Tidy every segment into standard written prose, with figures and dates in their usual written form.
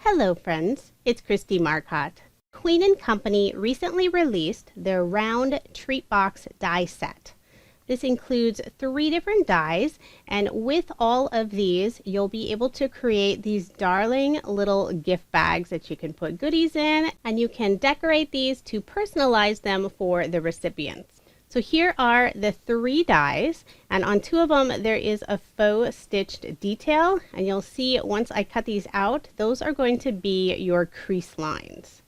Hello friends, it's Kristie Marcotte. Queen & Company recently released their round treat box die set. This includes 3 different dies, and with all of these you'll be able to create these darling little gift bags that you can put goodies in, and you can decorate these to personalize them for the recipients. So here are the 3 dies, and on 2 of them there is a faux stitched detail, and you'll see once I cut these out, those are going to be your crease lines.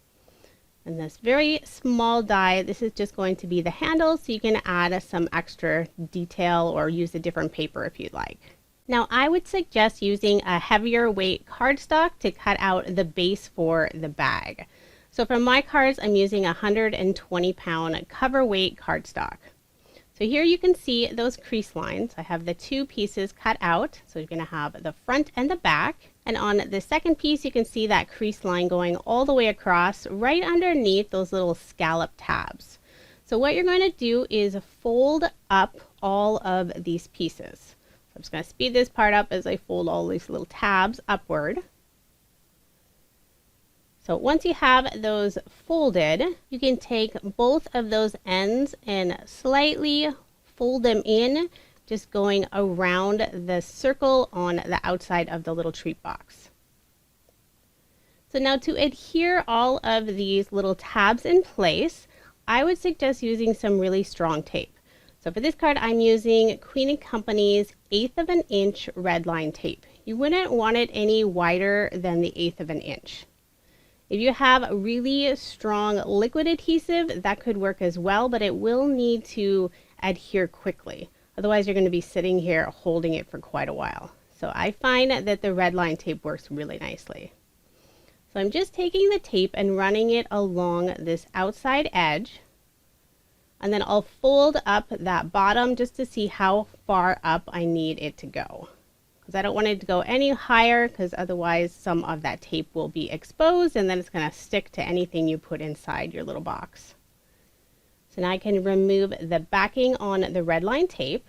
And this very small die, this is just going to be the handle, so you can add some extra detail or use a different paper if you'd like. Now I would suggest using a heavier weight cardstock to cut out the base for the bag. So for my cards, I'm using a 120-pound cover weight cardstock. So here you can see those crease lines. I have the 2 pieces cut out. So you're going to have the front and the back. And on the second piece, you can see that crease line going all the way across right underneath those little scallop tabs. So what you're going to do is fold up all of these pieces. So I'm just going to speed this part up as I fold all these little tabs upward. So once you have those folded, you can take both of those ends and slightly fold them in, just going around the circle on the outside of the little treat box. So now to adhere all of these little tabs in place, I would suggest using some really strong tape. So for this card, I'm using Queen & Company's 1/8 of an inch red line tape. You wouldn't want it any wider than the 1/8 of an inch. If you have a really strong liquid adhesive, that could work as well, but it will need to adhere quickly. Otherwise, you're going to be sitting here holding it for quite a while. So I find that the red line tape works really nicely. So I'm just taking the tape and running it along this outside edge. And then I'll fold up that bottom just to see how far up I need it to go. I don't want it to go any higher, because otherwise some of that tape will be exposed and then it's going to stick to anything you put inside your little box. So now I can remove the backing on the red line tape,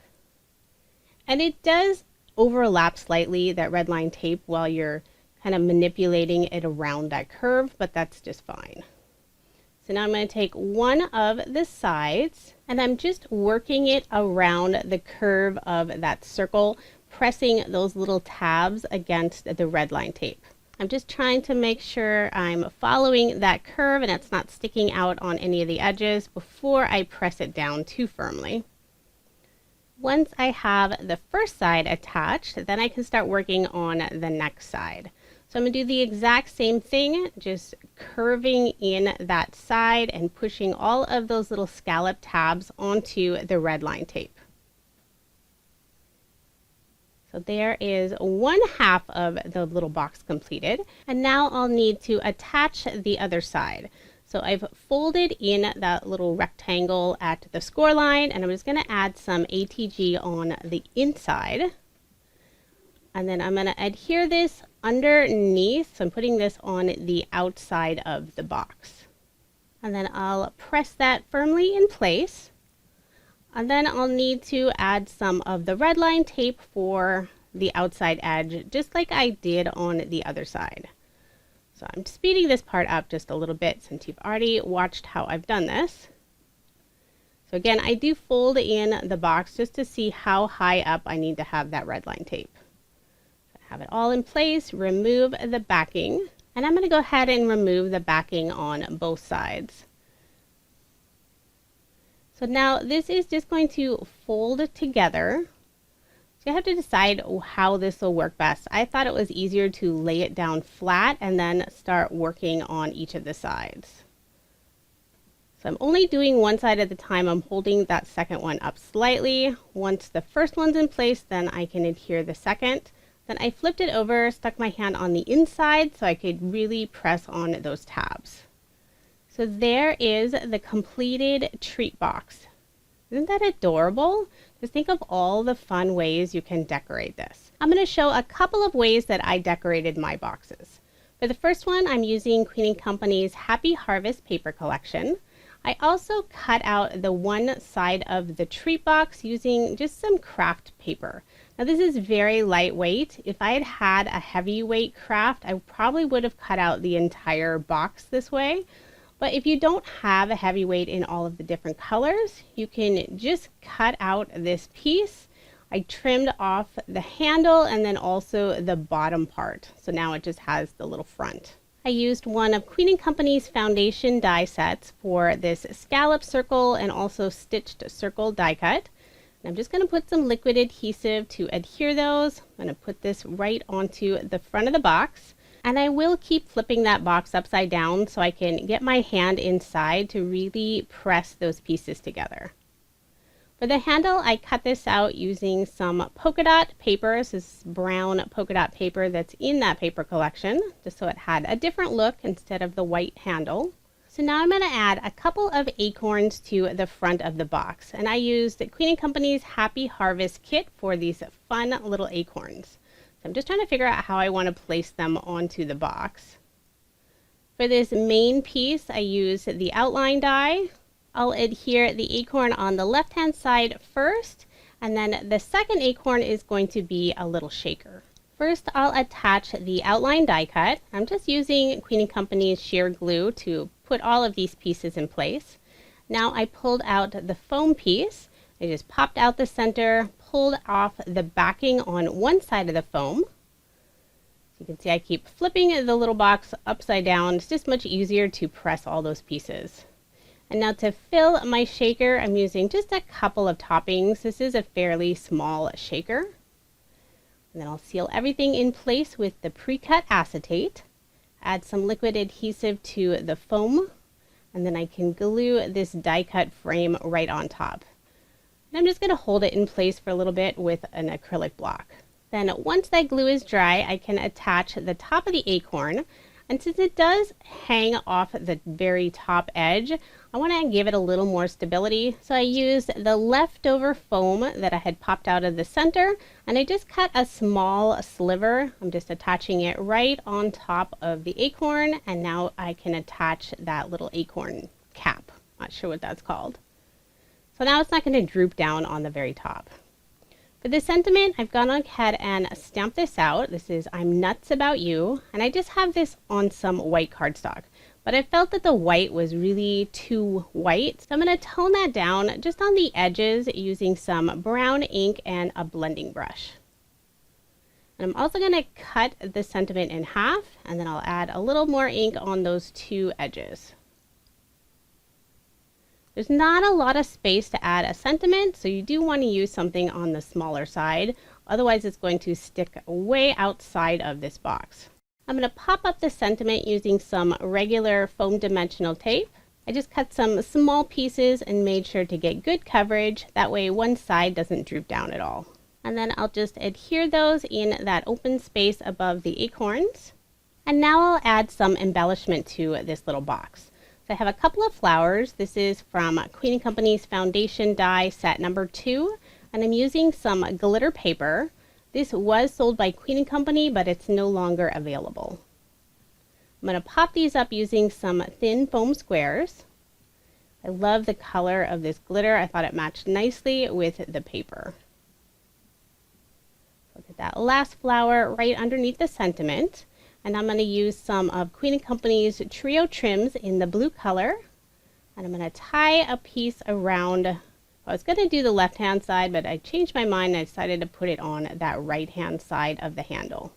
and it does overlap slightly, that red line tape, while you're kind of manipulating it around that curve, but that's just fine. So now I'm going to take one of the sides and I'm just working it around the curve of that circle, pressing those little tabs against the red line tape. I'm just trying to make sure I'm following that curve and it's not sticking out on any of the edges before I press it down too firmly. Once I have the first side attached, then I can start working on the next side. So I'm going to do the exact same thing, just curving in that side and pushing all of those little scallop tabs onto the red line tape. So there is 1/2 of the little box completed, and now I'll need to attach the other side. So I've folded in that little rectangle at the score line, and I'm just going to add some ATG on the inside. And then I'm going to adhere this underneath, so I'm putting this on the outside of the box. And then I'll press that firmly in place. And then I'll need to add some of the red line tape for the outside edge, just like I did on the other side. So I'm speeding this part up just a little bit since you've already watched how I've done this. So again, I do fold in the box just to see how high up I need to have that red line tape. So I have it all in place, remove the backing, and I'm going to go ahead and remove the backing on both sides. So now this is just going to fold together. So you have to decide how this will work best. I thought it was easier to lay it down flat and then start working on each of the sides. So I'm only doing one side at a time. I'm holding that second one up slightly. Once the first one's in place, then I can adhere the second. Then I flipped it over, stuck my hand on the inside so I could really press on those tabs. So there is the completed treat box. Isn't that adorable? Just think of all the fun ways you can decorate this. I'm going to show a couple of ways that I decorated my boxes. For the first one, I'm using Queen & Company's Happy Harvest paper collection. I also cut out the one side of the treat box using just some craft paper. Now this is very lightweight. If I had had a heavyweight craft, I probably would have cut out the entire box this way. But if you don't have a heavyweight in all of the different colors, you can just cut out this piece. I trimmed off the handle and then also the bottom part. So now it just has the little front. I used one of Queen & Company's foundation die sets for this scallop circle and also stitched circle die cut. And I'm just going to put some liquid adhesive to adhere those. I'm going to put this right onto the front of the box. And I will keep flipping that box upside down so I can get my hand inside to really press those pieces together. For the handle, I cut this out using some polka dot paper. This is brown polka dot paper that's in that paper collection, just so it had a different look instead of the white handle. So now I'm going to add a couple of acorns to the front of the box. And I used Queen & Company's Happy Harvest kit for these fun little acorns. So I'm just trying to figure out how I want to place them onto the box. For this main piece, I use the outline die. I'll adhere the acorn on the left-hand side first, and then the second acorn is going to be a little shaker. First, I'll attach the outline die cut. I'm just using Queen & Company's sheer glue to put all of these pieces in place. Now I pulled out the foam piece. I just popped out the center, pulled off the backing on one side of the foam. You can see I keep flipping the little box upside down. It's just much easier to press all those pieces. And now to fill my shaker, I'm using just a couple of toppings. This is a fairly small shaker. And then I'll seal everything in place with the pre-cut acetate. Add some liquid adhesive to the foam, and then I can glue this die cut frame right on top. And I'm just going to hold it in place for a little bit with an acrylic block. Then once that glue is dry, I can attach the top of the acorn. And since it does hang off the very top edge, I want to give it a little more stability. So I used the leftover foam that I had popped out of the center, and I just cut a small sliver. I'm just attaching it right on top of the acorn, and now I can attach that little acorn cap. Not sure what that's called. So now it's not going to droop down on the very top. For the sentiment, I've gone ahead and stamped this out. This is I'm Nuts About You, and I just have this on some white cardstock. But I felt that the white was really too white, so I'm going to tone that down just on the edges using some brown ink and a blending brush. And I'm also going to cut the sentiment in half, and then I'll add a little more ink on those two edges. There's not a lot of space to add a sentiment, so you do want to use something on the smaller side. Otherwise, it's going to stick way outside of this box. I'm going to pop up the sentiment using some regular foam dimensional tape. I just cut some small pieces and made sure to get good coverage. That way one side doesn't droop down at all. And then I'll just adhere those in that open space above the acorns. And now I'll add some embellishment to this little box. I have a couple of flowers. This is from Queen & Company's foundation die set number 2, and I'm using some glitter paper. This was sold by Queen & Company, but it's no longer available. I'm going to pop these up using some thin foam squares. I love the color of this glitter. I thought it matched nicely with the paper. Look at that last flower right underneath the sentiment. And I'm going to use some of Queen & Company's Trio Trims in the blue color. And I'm going to tie a piece around, I was going to do the left-hand side, but I changed my mind and I decided to put it on that right-hand side of the handle.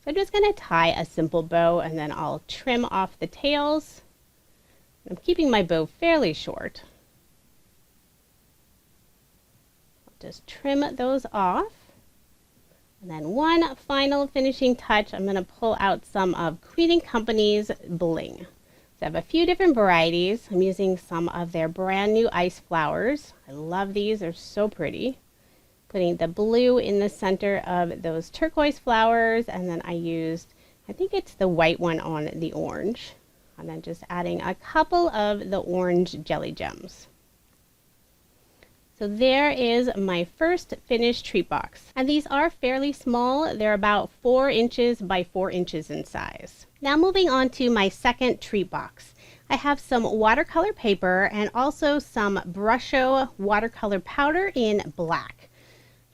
So I'm just going to tie a simple bow, and then I'll trim off the tails. I'm keeping my bow fairly short. I'll just trim those off. And then one final finishing touch, I'm going to pull out some of Queen & Company's bling. So I have a few different varieties. I'm using some of their brand new ice flowers. I love these, they're so pretty. Putting the blue in the center of those turquoise flowers, and then I used, I think it's the white one on the orange. And then just adding a couple of the orange jelly gems. So there is my first finished treat box. And these are fairly small. They're about 4 inches by 4 inches in size. Now moving on to my second treat box. I have some watercolor paper and also some Brusho watercolor powder in black.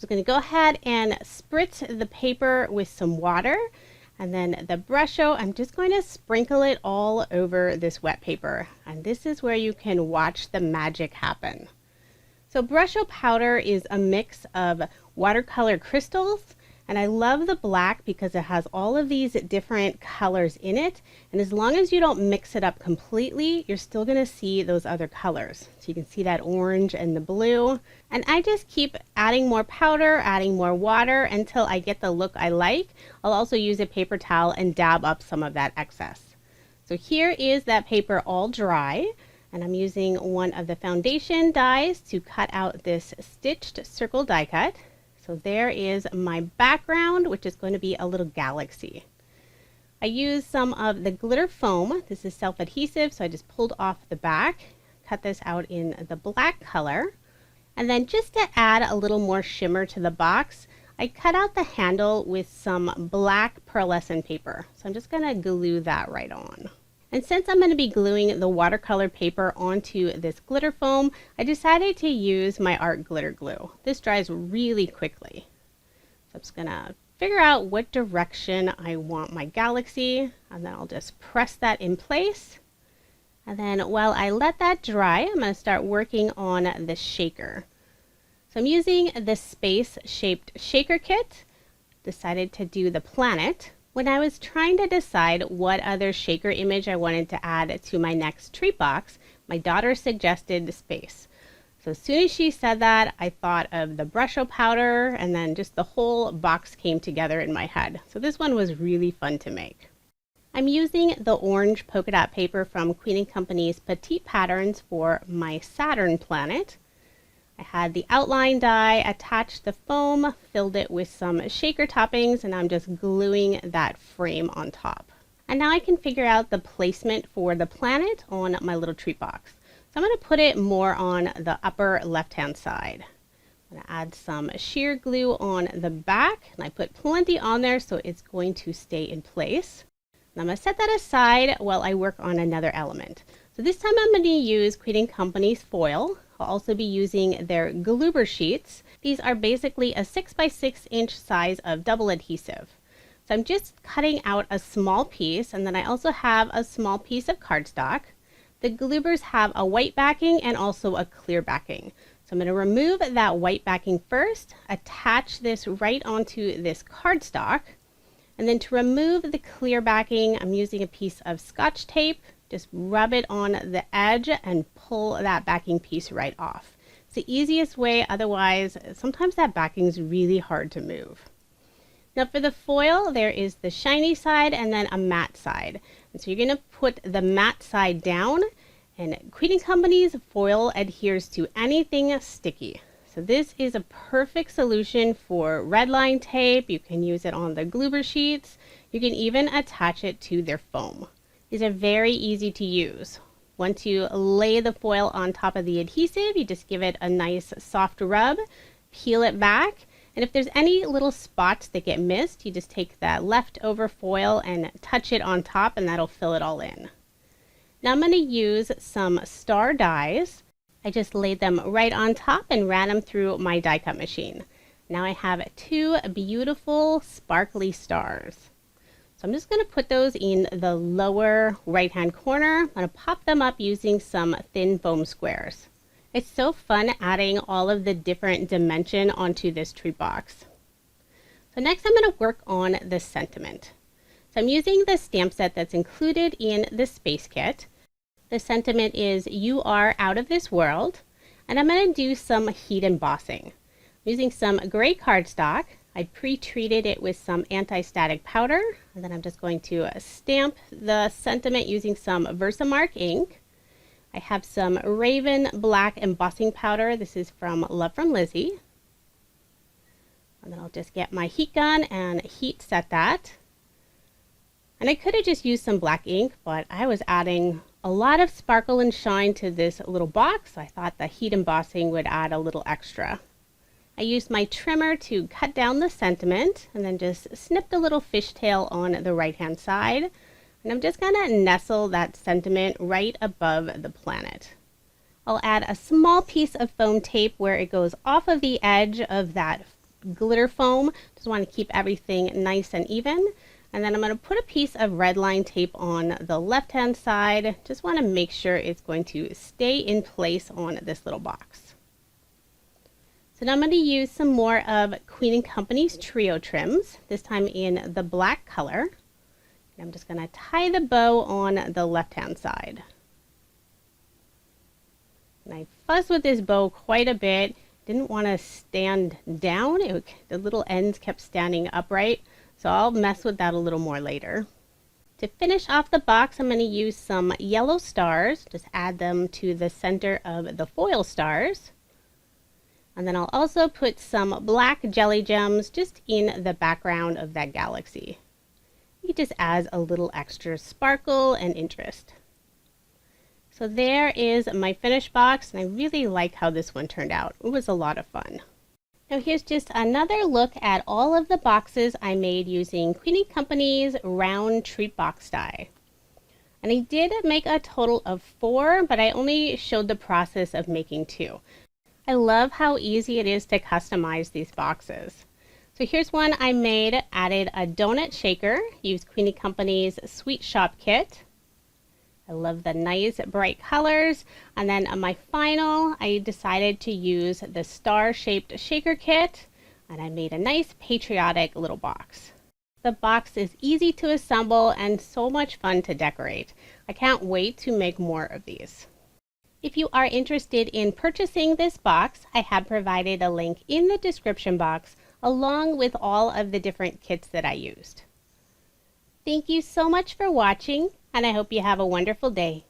just going to go ahead and spritz the paper with some water. And then the Brusho, I'm just going to sprinkle it all over this wet paper. And this is where you can watch the magic happen. So Brusho powder is a mix of watercolor crystals. And I love the black because it has all of these different colors in it. And as long as you don't mix it up completely, you're still going to see those other colors. So you can see that orange and the blue. And I just keep adding more powder, adding more water until I get the look I like. I'll also use a paper towel and dab up some of that excess. So here is that paper all dry. And I'm using one of the foundation dies to cut out this stitched circle die cut. So there is my background, which is going to be a little galaxy. I used some of the glitter foam. This is self-adhesive, so I just pulled off the back, cut this out in the black color. And then just to add a little more shimmer to the box, I cut out the handle with some black pearlescent paper. So I'm just going to glue that right on. And since I'm going to be gluing the watercolor paper onto this glitter foam, I decided to use my art glitter glue. This dries really quickly. So I'm just going to figure out what direction I want my galaxy, and then I'll just press that in place. And then while I let that dry, I'm going to start working on the shaker. So I'm using the space-shaped shaker kit. Decided to do the planet. When I was trying to decide what other shaker image I wanted to add to my next treat box, my daughter suggested the space. So as soon as she said that, I thought of the Brusho powder, and then just the whole box came together in my head. So this one was really fun to make. I'm using the orange polka dot paper from Queen & Company's Petite Patterns for my Saturn planet. I had the outline die, attached the foam, filled it with some shaker toppings, and I'm just gluing that frame on top. And now I can figure out the placement for the planet on my little treat box. So I'm going to put it more on the upper left-hand side. I'm going to add some sheer glue on the back, and I put plenty on there so it's going to stay in place. And I'm going to set that aside while I work on another element. So this time I'm going to use Queen & Company's foil. I'll also be using their Gloober sheets. These are basically a 6 by 6 inch size of double adhesive. So I'm just cutting out a small piece, and then I also have a small piece of cardstock. The Gloobers have a white backing and also a clear backing. So I'm going to remove that white backing first, attach this right onto this cardstock, and then to remove the clear backing, I'm using a piece of Scotch tape. Just rub it on the edge and pull that backing piece right off. It's the easiest way, otherwise sometimes that backing is really hard to move. Now for the foil, there is the shiny side and then a matte side. And so you're going to put the matte side down, and Queen & Company's foil adheres to anything sticky. So this is a perfect solution for red line tape. You can use it on the Gloober sheets. You can even attach it to their foam. These are very easy to use. Once you lay the foil on top of the adhesive, you just give it a nice soft rub, peel it back, and if there's any little spots that get missed, you just take that leftover foil and touch it on top, and that'll fill it all in. Now I'm going to use some star dies. I just laid them right on top and ran them through my die cut machine. Now I have two beautiful sparkly stars. So I'm just going to put those in the lower right hand corner. I'm going to pop them up using some thin foam squares. It's so fun adding all of the different dimension onto this treat box. So next I'm going to work on the sentiment. So I'm using the stamp set that's included in the space kit. The sentiment is "You are out of this world," and I'm going to do some heat embossing. I'm using some gray cardstock. I pre-treated it with some anti-static powder, and then I'm just going to stamp the sentiment using some Versamark ink. I have some Raven black embossing powder. This is from From Lizi. And then I'll just get my heat gun and heat set that. And I could have just used some black ink, but I was adding a lot of sparkle and shine to this little box. So I thought the heat embossing would add a little extra. I used my trimmer to cut down the sentiment and then just snipped a little fishtail on the right hand side. And I'm just going to nestle that sentiment right above the planet. I'll add a small piece of foam tape where it goes off of the edge of that glitter foam. Just want to keep everything nice and even. And then I'm going to put a piece of red line tape on the left hand side. Just want to make sure it's going to stay in place on this little box. So now I'm going to use some more of Queen & Company's Trio trims, this time in the black color. And I'm just going to tie the bow on the left hand side. And I fussed with this bow quite a bit. Didn't want to stand down. The little ends kept standing upright. So I'll mess with that a little more later. To finish off the box, I'm going to use some yellow stars. Just add them to the center of the foil stars. And then I'll also put some black jelly gems just in the background of that galaxy. It just adds a little extra sparkle and interest. So there is my finished box, and I really like how this one turned out. It was a lot of fun. Now here's just another look at all of the boxes I made using Queen & Company's round treat box die. And I did make a total of 4, but I only showed the process of making 2. I love how easy it is to customize these boxes. So here's one I made, added a donut shaker, used Queen & Company's Sweet Shop kit. I love the nice bright colors. And then on my final, I decided to use the star-shaped shaker kit, and I made a nice patriotic little box. The box is easy to assemble and so much fun to decorate. I can't wait to make more of these. If you are interested in purchasing this box, I have provided a link in the description box along with all of the different kits that I used. Thank you so much for watching, and I hope you have a wonderful day.